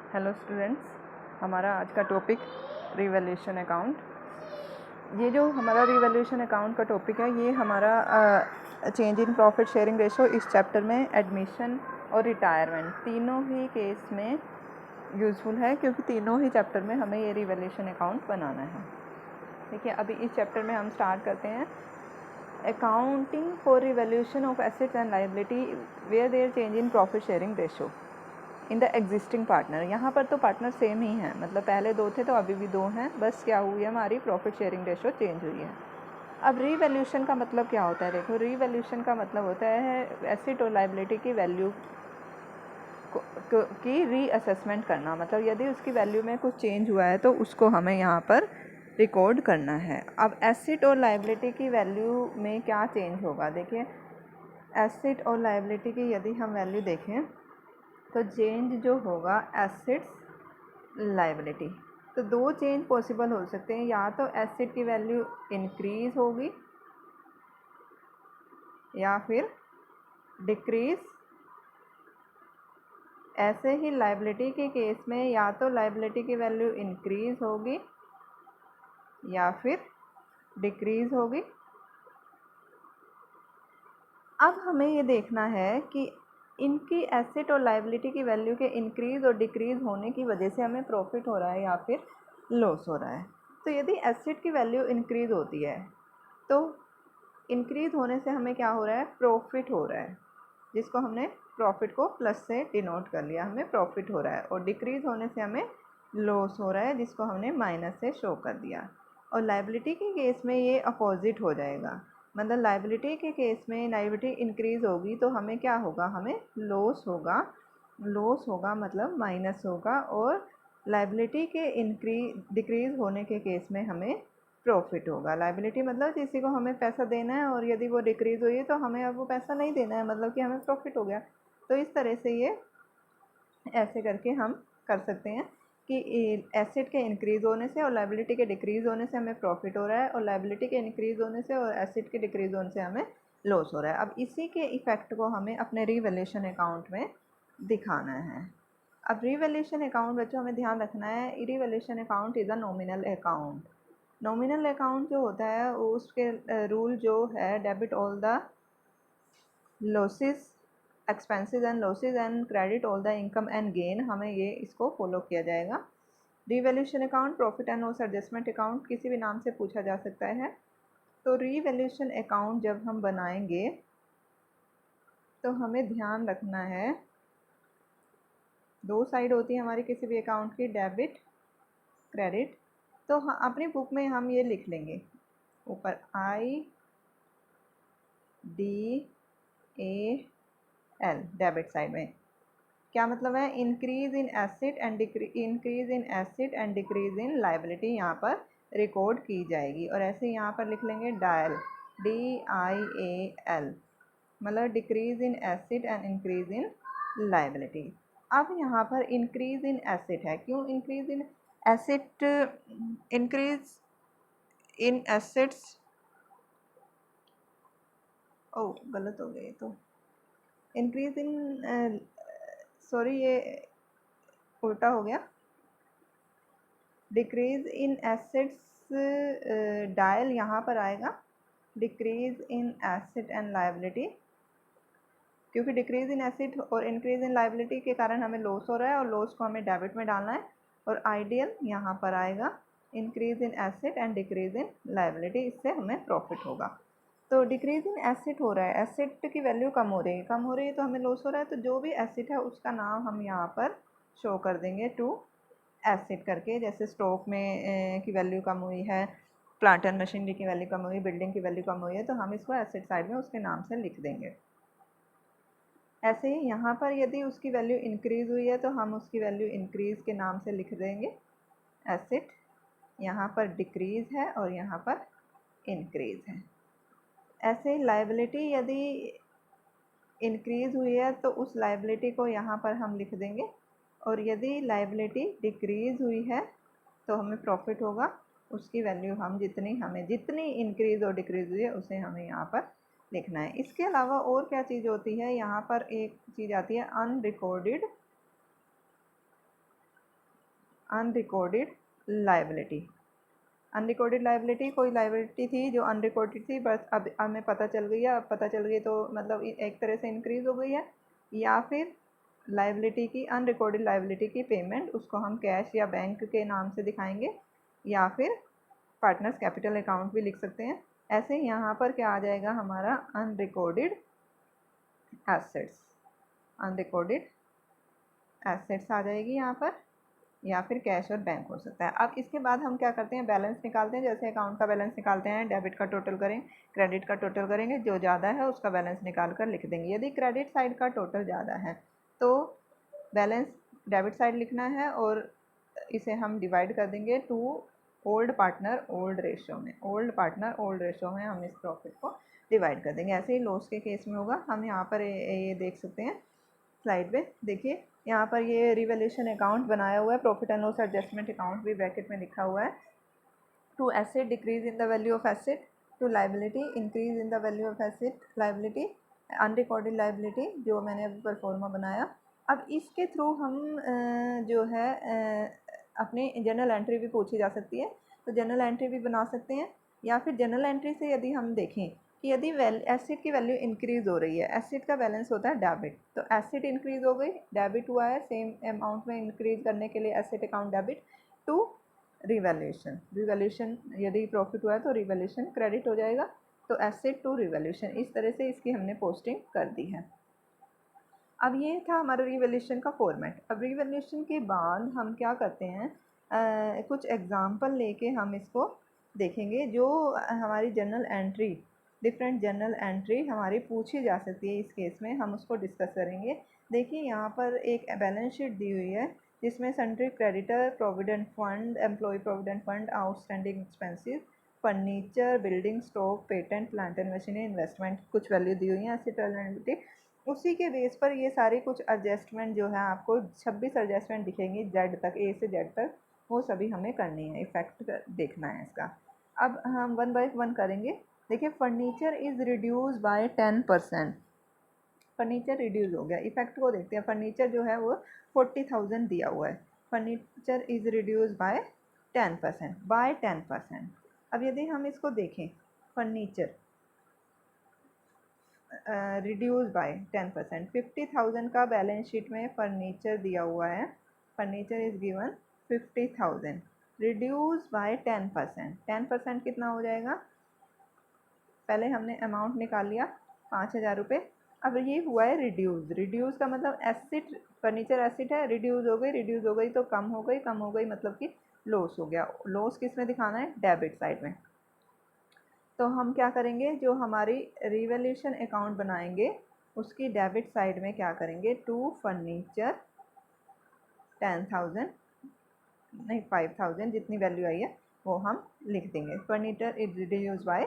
Hello students, हमारा आज का टॉपिक रिवैल्यूएशन अकाउंट। ये जो हमारा रिवैल्यूएशन अकाउंट का टॉपिक है, ये हमारा change in profit sharing ratio इस चैप्टर में एडमिशन और रिटायरमेंट तीनों ही केस में यूज़फुल है, क्योंकि तीनों ही चैप्टर में हमें ये रिवैल्यूएशन अकाउंट बनाना है। ठीक है, अभी इस चैप्टर में हम स्टार्ट करते हैं। Accounting for revaluation of assets and liability where there change in profit sharing ratio in the existing partner. यहाँ पर तो पार्टनर सेम ही हैं, मतलब पहले 2 थे तो अभी भी 2 हैं, बस क्या हुई है, हमारी प्रॉफिट शेयरिंग रेशो चेंज हुई है। अब रीवैल्यूएशन का मतलब क्या होता है? देखो, रीवैल्यूएशन का मतलब होता है एसेट और लायबिलिटी की वैल्यू की रीअसेसमेंट करना। मतलब यदि उसकी वैल्यू में कुछ चेंज हुआ है तो उसको हमें यहाँ पर रिकॉर्ड करना है। अब एसेट और लायबिलिटी की वैल्यू में क्या चेंज होगा? देखिए, एसेट और लायबिलिटी की यदि हम वैल्यू देखें तो चेंज जो होगा एसेट्स लायबिलिटी, तो 2 चेंज पॉसिबल हो सकते हैं। या तो एसेट की वैल्यू इंक्रीज होगी या फिर डिक्रीज। ऐसे ही लायबिलिटी के केस में या तो लायबिलिटी की वैल्यू इंक्रीज होगी या फिर डिक्रीज होगी। अब हमें ये देखना है कि इनकी एसेट और लायबिलिटी की वैल्यू के इंक्रीज़ और डिक्रीज़ होने की वजह से हमें प्रॉफिट हो रहा है या फिर लॉस हो रहा है। तो यदि एसेट की वैल्यू इंक्रीज़ होती है तो इंक्रीज़ होने से हमें क्या हो रहा है? प्रॉफिट हो रहा है, जिसको हमने प्रॉफिट को प्लस से डिनोट कर लिया, हमें प्रॉफिट हो रहा है। और डिक्रीज़ होने से हमें लॉस हो रहा है, जिसको हमने माइनस से शो कर दिया। और लायबिलिटी के केस में ये अपोजिट हो जाएगा, मतलब लायबिलिटी के केस में लायबिलिटी इंक्रीज़ होगी तो हमें क्या होगा? हमें लॉस होगा। लॉस होगा मतलब माइनस होगा। और लायबिलिटी के डिक्रीज़ होने के केस में हमें प्रॉफिट होगा। लायबिलिटी मतलब किसी को हमें पैसा देना है और यदि वो डिक्रीज़ हुई है तो हमें अब वो पैसा नहीं देना है, मतलब कि हमें प्रॉफिट हो गया। तो इस तरह से ये ऐसे करके हम कर सकते हैं कि एसेट के इंक्रीज़ होने से और लायबिलिटी के डिक्रीज़ होने से हमें प्रॉफिट हो रहा है, और लायबिलिटी के इंक्रीज़ होने से और एसेट के डिक्रीज़ होने से हमें लॉस हो रहा है। अब इसी के इफ़ेक्ट को हमें अपने रिवैल्यूएशन अकाउंट में दिखाना है। अब रिवैल्यूएशन अकाउंट बच्चों हमें ध्यान रखना है, revaluation account is a nominal account. Nominal account जो होता है उसके रूल जो है, debit all the losses expenses and losses and credit all the income and gain, हमें ये इसको फॉलो किया जाएगा। Revaluation account, profit and loss adjustment account किसी भी नाम से पूछा जा सकता है। तो रिवैल्यूएशन अकाउंट जब हम बनाएंगे तो हमें ध्यान रखना है, 2 साइड होती है हमारी किसी भी अकाउंट की, डेबिट क्रेडिट। तो अपनी बुक में हम ये लिख लेंगे ऊपर IDAL, डेबिट साइड में। क्या मतलब है? Increase in asset and increase in asset and decrease in liability यहाँ पर रिकॉर्ड की जाएगी। और ऐसे यहाँ पर लिख लेंगे डायल, DIAL, मतलब decrease in asset and increase in liability. अब यहाँ पर इंक्रीज इन एसेट है, क्यों increase in asset? Increase in assets, ओ गलत हो गई, तो इंक्रीज इन, सॉरी ये उल्टा हो गया। डिक्रीज इन एसेट्स डायल यहाँ पर आएगा, decrease in asset and liability, क्योंकि डिक्रीज इन एसेट और इंक्रीज इन लायबिलिटी के कारण हमें लॉस हो रहा है और लॉस को हमें डेबिट में डालना है। और आइडियल यहाँ पर आएगा, increase in asset and decrease in liability, इससे हमें प्रॉफिट होगा। तो डिक्रीज इन एसेट हो रहा है, एसेट की वैल्यू कम हो रही है तो हमें लॉस हो रहा है। तो जो भी एसेट है उसका नाम हम यहाँ पर शो कर देंगे टू एसेट करके। जैसे स्टॉक में की वैल्यू कम हुई है, प्लांट एंड मशीनरी की वैल्यू कम हुई, बिल्डिंग की वैल्यू कम हुई है, तो हम इसको एसेट साइड में उसके नाम से लिख देंगे। ऐसे ही यहाँ पर यदि उसकी वैल्यू इंक्रीज़ हुई है तो हम उसकी वैल्यू इंक्रीज़ के नाम से लिख देंगे एसेट। यहाँ पर डिक्रीज़ है और यहाँ पर इंक्रीज़ है। ऐसे लायबिलिटी यदि इंक्रीज़ हुई है तो उस लायबिलिटी को यहाँ पर हम लिख देंगे, और यदि लायबिलिटी डिक्रीज़ हुई है तो हमें प्रॉफिट होगा। उसकी वैल्यू हम जितनी इंक्रीज़ और डिक्रीज़ हुई है उसे हमें यहाँ पर लिखना है। इसके अलावा और क्या चीज़ होती है? यहाँ पर एक चीज़ आती है unrecorded unrecorded liability. Unrecorded liability कोई लाइबिलिटी थी जो अनरिकॉर्डेड थी, बस अब हमें पता चल गई है। अब पता चल गई तो मतलब एक तरह से इंक्रीज़ हो गई है। या फिर लाइबिलिटी की, अनरिकॉर्डेड लाइबिलिटी की पेमेंट, उसको हम कैश या बैंक के नाम से दिखाएंगे, या फिर पार्टनर्स कैपिटल अकाउंट भी लिख सकते हैं। ऐसे ही यहाँ पर क्या आ जाएगा हमारा अनरिकॉर्डेड एसेट्स, अनरिकॉर्डेड एसेट्स आ जाएगी यहाँ पर, या फिर कैश और बैंक हो सकता है। अब इसके बाद हम क्या करते हैं, बैलेंस निकालते हैं। जैसे अकाउंट का बैलेंस निकालते हैं, डेबिट का टोटल करें, क्रेडिट का टोटल करेंगे, जो ज़्यादा है उसका बैलेंस निकाल कर लिख देंगे। यदि क्रेडिट साइड का टोटल ज़्यादा है तो बैलेंस डेबिट साइड लिखना है, और इसे हम डिवाइड कर देंगे to old partner old ratio में। ओल्ड पार्टनर ओल्ड रेशो में हम इस प्रॉफिट को डिवाइड कर देंगे। ऐसे ही लॉस के केस में होगा। हम यहाँ पर ये देख सकते हैं स्लाइड पे, देखिए यहाँ पर ये रिवैल्यूएशन अकाउंट बनाया हुआ है, profit and loss adjustment account भी ब्रैकेट में लिखा हुआ है। To asset decrease in the value of asset, to liability increase in the value of asset liability, unrecorded liability जो मैंने अभी परफॉर्मा बनाया। अब इसके थ्रू हम जो है अपनी जनरल एंट्री भी पूछी जा सकती है, तो जनरल एंट्री भी बना सकते हैं। या फिर जनरल एंट्री से यदि हम देखें कि यदि एसेट की वैल्यू इंक्रीज़ हो रही है, एसेट का बैलेंस होता है डेबिट, तो एसेट इंक्रीज़ हो गई, डेबिट हुआ है, सेम अमाउंट में इंक्रीज़ करने के लिए asset account debit to revaluation. Revaluation यदि प्रॉफिट हुआ है तो रिवैल्यूएशन क्रेडिट हो जाएगा, तो एसेट टू रिवैल्यूएशन, इस तरह से इसकी हमने पोस्टिंग कर दी है। अब ये था हमारा रिवैल्यूएशन का फॉर्मेट। अब रिवैल्यूएशन के बाद हम क्या करते हैं, कुछ एग्जांपल लेके हम इसको देखेंगे। जो हमारी journal entry, different journal entry हमारी पूछी जा सकती है, इस केस में हम उसको डिस्कस करेंगे। देखिए यहाँ पर एक बैलेंस शीट दी हुई है जिसमें sundry creditor, provident fund, employ provident fund, outstanding expenses, furniture, building stock, patent, plant and machinery, investment, कुछ वैल्यू दी हुई है, एसेट लायबिलिटी। उसी के बेस पर ये सारी कुछ एडजस्टमेंट जो है आपको 26 एडजस्टमेंट दिखेंगी जेड तक, ए से जेड तक, वो सभी हमें करनी है, इफेक्ट देखना है इसका। अब हम वन बाय वन करेंगे। देखिए furniture is reduce by 10%, furniture reduce हो गया। इफेक्ट को देखते हैं। फर्नीचर जो है वो 40,000 दिया हुआ है, furniture is reduce by 10%, by 10%। अब यदि हम इसको देखें, फर्नीचर रिड्यूस बाय 10%, 50,000 का बैलेंस शीट में फर्नीचर दिया हुआ है, furniture is given 50,000, reduce by 10%। 10% कितना हो जाएगा, पहले हमने अमाउंट निकाल लिया 5,000 रुपये। अब ये हुआ है रिड्यूस, रिड्यूस का मतलब एसिड, फर्नीचर एसिड है, रिड्यूस हो गई, रिड्यूस हो गई तो कम हो गई, कम हो गई मतलब कि लॉस हो गया। लॉस किस में दिखाना है, डेबिट साइड में। तो हम क्या करेंगे, जो हमारी रिवैल्यूएशन अकाउंट बनाएंगे उसकी डेबिट साइड में क्या करेंगे, टू फर्नीचर 10,000 नहीं 5,000 जितनी वैल्यू आई है वो हम लिख देंगे। Furniture is reduce by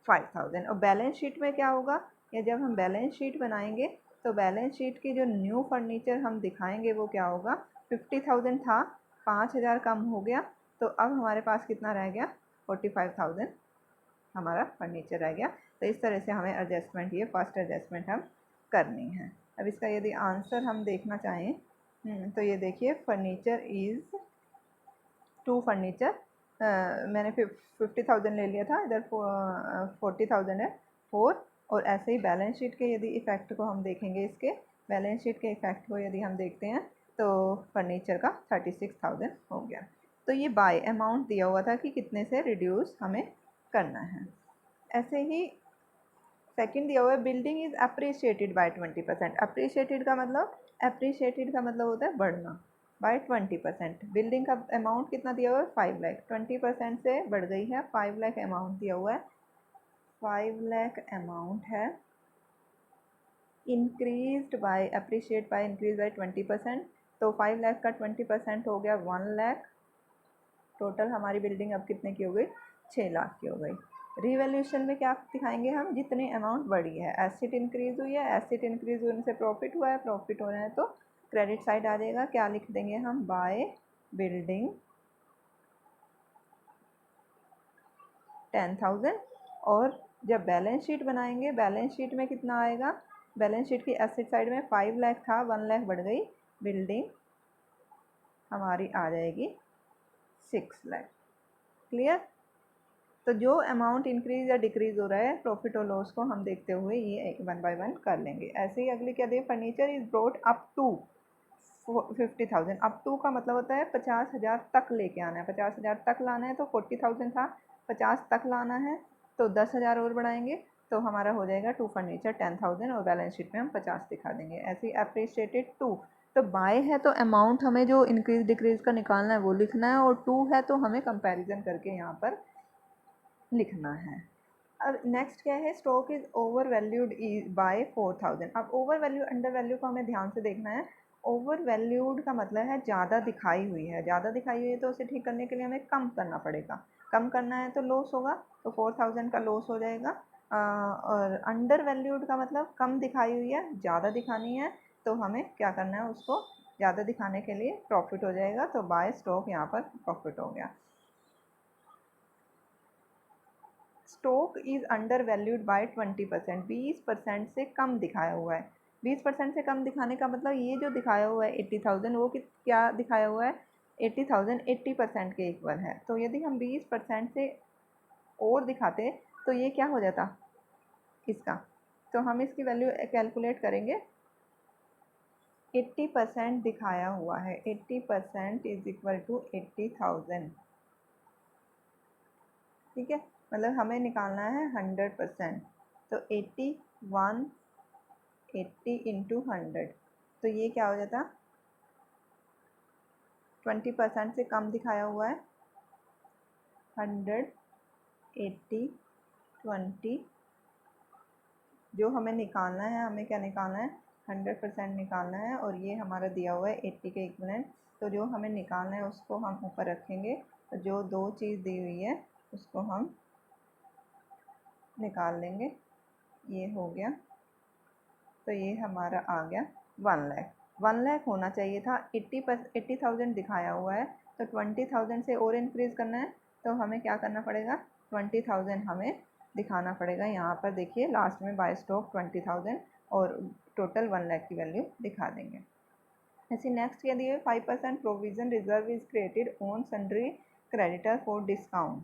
5,000। और बैलेंस शीट में क्या होगा, या जब हम बैलेंस शीट बनाएंगे तो बैलेंस शीट की जो न्यू फर्नीचर हम दिखाएंगे वो क्या होगा, 50,000 था, 5,000 कम हो गया, तो अब हमारे पास कितना रह गया, 45,000 हमारा फर्नीचर रह गया। तो इस तरह से हमें एडजस्टमेंट, ये फर्स्ट एडजस्टमेंट हम करनी है। अब इसका यदि आंसर हम देखना चाहें तो ये देखिए, फर्नीचर इज़ टू फर्नीचर, मैंने 50,000 ले लिया था, इधर 40,000 है, 4। और ऐसे ही बैलेंस शीट के यदि इफ़ेक्ट को हम देखेंगे, इसके बैलेंस शीट के इफ़ेक्ट को यदि हम देखते हैं तो फर्नीचर का 36,000 हो गया। तो ये बाय अमाउंट दिया हुआ था कि कितने से रिड्यूस हमें करना है। ऐसे ही सेकंड दिया हुआ है, building is appreciated by 20%। Appreciated का मतलब होता है बढ़ना, बाय 20%। बिल्डिंग का अमाउंट कितना दिया हुआ है, 5 लाख, 20% से बढ़ गई है, 5 लाख अमाउंट दिया हुआ है, 5 लाख अमाउंट है। Increased by, appreciate by increase by 20%, तो 5 लाख का 20% हो गया 1 लाख। टोटल हमारी बिल्डिंग अब कितने की हो गई, 6 लाख की हो गई। रिवैल्यूएशन में क्या दिखाएंगे हम, जितनी अमाउंट बढ़ी है, एसेट इंक्रीज़ हुई है, एसेट इंक्रीज़ होने से प्रॉफिट हुआ है, प्रॉफिट होना है तो क्रेडिट साइड आ जाएगा। क्या लिख देंगे हम, बाय बिल्डिंग 10,000। और जब बैलेंस शीट बनाएंगे, बैलेंस शीट में कितना आएगा, बैलेंस शीट की एसेट साइड में 5 लाख था, 1 लाख बढ़ गई, बिल्डिंग हमारी आ जाएगी 6 लाख। क्लियर। तो जो अमाउंट इंक्रीज या डिक्रीज हो रहा है प्रॉफिट और लॉस को हम देखते हुए ये 1 बाय 1 कर लेंगे। ऐसे ही अगली क्या दे, furniture is brought up to 50,000। Up to का मतलब होता है 50,000 तक लेके आना है। 50,000 तक लाना है तो 40,000 था, 50 तक लाना है तो 10,000 और बढ़ाएंगे तो हमारा हो जाएगा टू फर्नीचर 10,000 और बैलेंस शीट में हम 50 दिखा देंगे। ऐसे ही अप्रिशिएटेड टू, तो बाय है तो अमाउंट हमें जो इंक्रीज डिक्रीज का निकालना है वो लिखना है, और टू है तो हमें कंपैरिजन करके यहाँ पर लिखना है। अब नेक्स्ट क्या है, stock is over valued bye 4,000। अब ओवर वैल्यू अंडर वैल्यू को हमें ध्यान से देखना है। ओवर वैल्यूड का मतलब है ज़्यादा दिखाई हुई है, ज़्यादा दिखाई हुई है तो उसे ठीक करने के लिए हमें कम करना पड़ेगा। कम करना है तो लॉस होगा, तो 4,000 का लॉस हो जाएगा। और अंडर वैल्यूड का मतलब कम दिखाई हुई है, ज़्यादा दिखानी है तो हमें क्या करना है, उसको ज़्यादा दिखाने के लिए प्रॉफिट हो जाएगा। तो बाय स्टॉक यहाँ पर प्रॉफिट हो गया। Stock is under valued bye 20%, 20% से कम दिखाया हुआ है। 20% से कम दिखाने का मतलब ये जो दिखाया हुआ है 80,000 वो क्या दिखाया हुआ है, 80,000 80% के इक्वल है। तो यदि हम 20% से और दिखाते तो ये क्या हो जाता इसका, तो हम इसकी वैल्यू कैलकुलेट करेंगे। 80% दिखाया हुआ है, 80% इज इक्वल टू 80,000। ठीक है, मतलब हमें निकालना है 100%। तो 81 80 इंटू 100, तो ये क्या हो जाता, 20% से कम दिखाया हुआ है। 100 80 20, जो हमें निकालना है, हमें क्या निकालना है, 100% निकालना है। और ये हमारा दिया हुआ है 80 के इक्विवेलेंट। तो जो हमें निकालना है उसको हम ऊपर रखेंगे, तो जो दो चीज़ दी हुई है उसको हम निकाल लेंगे। ये हो गया, तो ये हमारा आ गया 1 लाख। 1 लाख होना चाहिए था, 80,000 दिखाया हुआ है तो 20,000 से और इंक्रीज़ करना है तो हमें क्या करना पड़ेगा, 20,000 हमें दिखाना पड़ेगा। यहाँ पर देखिए लास्ट में बाय स्टॉक 20,000 और टोटल 1 लाख की वैल्यू दिखा देंगे। ऐसे नेक्स्ट क्या दिया है, 5% provision reserve is created on sundry creditor for discount.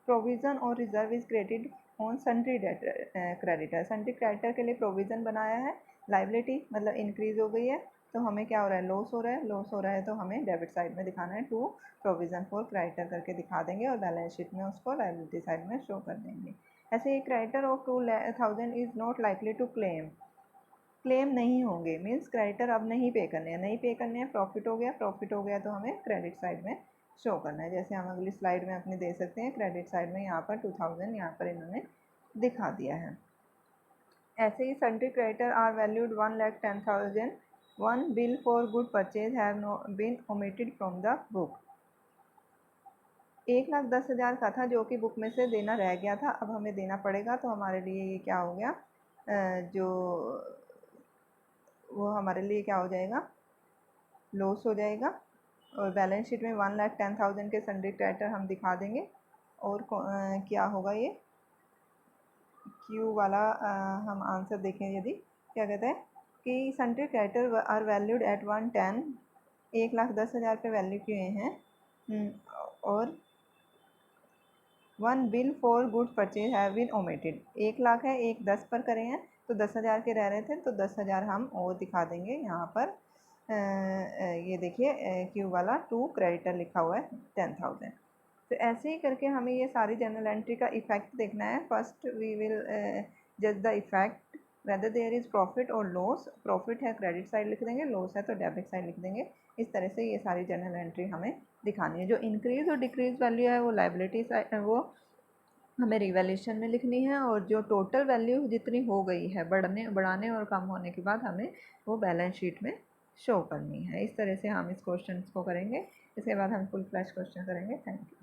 Provision और reserve is created on sundry creditor. Sundry creditor के लिए प्रोविज़न बनाया है, लाइबिलिटी मतलब इंक्रीज़ हो गई है तो हमें क्या हो रहा है, लॉस हो रहा है। लॉस हो रहा है तो हमें डेबिट साइड में दिखाना है, टू प्रोविज़न फॉर क्रेडिटर करके दिखा देंगे और बैलेंस शीट में उसको लाइबिलिटी साइड में शो कर देंगे। ऐसे ही creditor of 2,000 is not likely to claim नहीं होंगे, मीन्स क्रेडिटर अब नहीं पे करने हैं, नहीं पे करने हैं। प्रॉफिट हो गया, प्रॉफिट हो गया तो हमें क्रेडिट साइड में शो करना है। जैसे हम अगली स्लाइड में अपने दे सकते हैं, क्रेडिट साइड में यहाँ पर 2,000 यहाँ पर इन्होंने दिखा दिया है। ऐसे ही sundry creditor are valued 1,10,000। One bill for good purchase have been omitted from the book. 1,10,000 का था जो कि बुक में से देना रह गया था, अब हमें देना पड़ेगा। तो हमारे लिए ये क्या हो गया, जो वो हमारे लिए क्या हो जाएगा, लॉस हो जाएगा। और बैलेंस शीट में 1,10,000 के सन्ड्री क्रेडिटर हम दिखा देंगे। और क्या होगा, ये क्यू वाला हम आंसर देखें यदि, क्या कहते हैं कि sundry creditor are valued at 110, 1,10,000 पे वैल्यू किए हैं। और 1 bill for good purchase have been omitted, 1 lakh है, 1,10 पर करे हैं तो 10,000 के रह रहे थे तो 10,000 हम और दिखा देंगे यहाँ पर। ये देखिए क्यू वाला टू क्रेडिटर लिखा हुआ है 10,000। तो ऐसे ही करके हमें ये सारी जर्नल एंट्री का इफेक्ट देखना है। फर्स्ट वी विल जज the effect whether there is profit और लॉस। प्रॉफिट है क्रेडिट साइड लिख देंगे, लॉस है तो डेबिट साइड लिख देंगे। इस तरह से ये सारी जर्नल एंट्री हमें दिखानी है। जो इंक्रीज़ और डिक्रीज़ वैल्यू है वो लाइबिलिटी साइड, वो हमें रिवैल्यूएशन में लिखनी है। और जो टोटल वैल्यू जितनी हो गई है बढ़ाने और कम होने के बाद हमें वो बैलेंस शीट में शो करनी है। इस तरह से हम इस क्वेश्चन को करेंगे। इसके बाद हम फुल फ्लैश क्वेश्चन करेंगे। Thank you.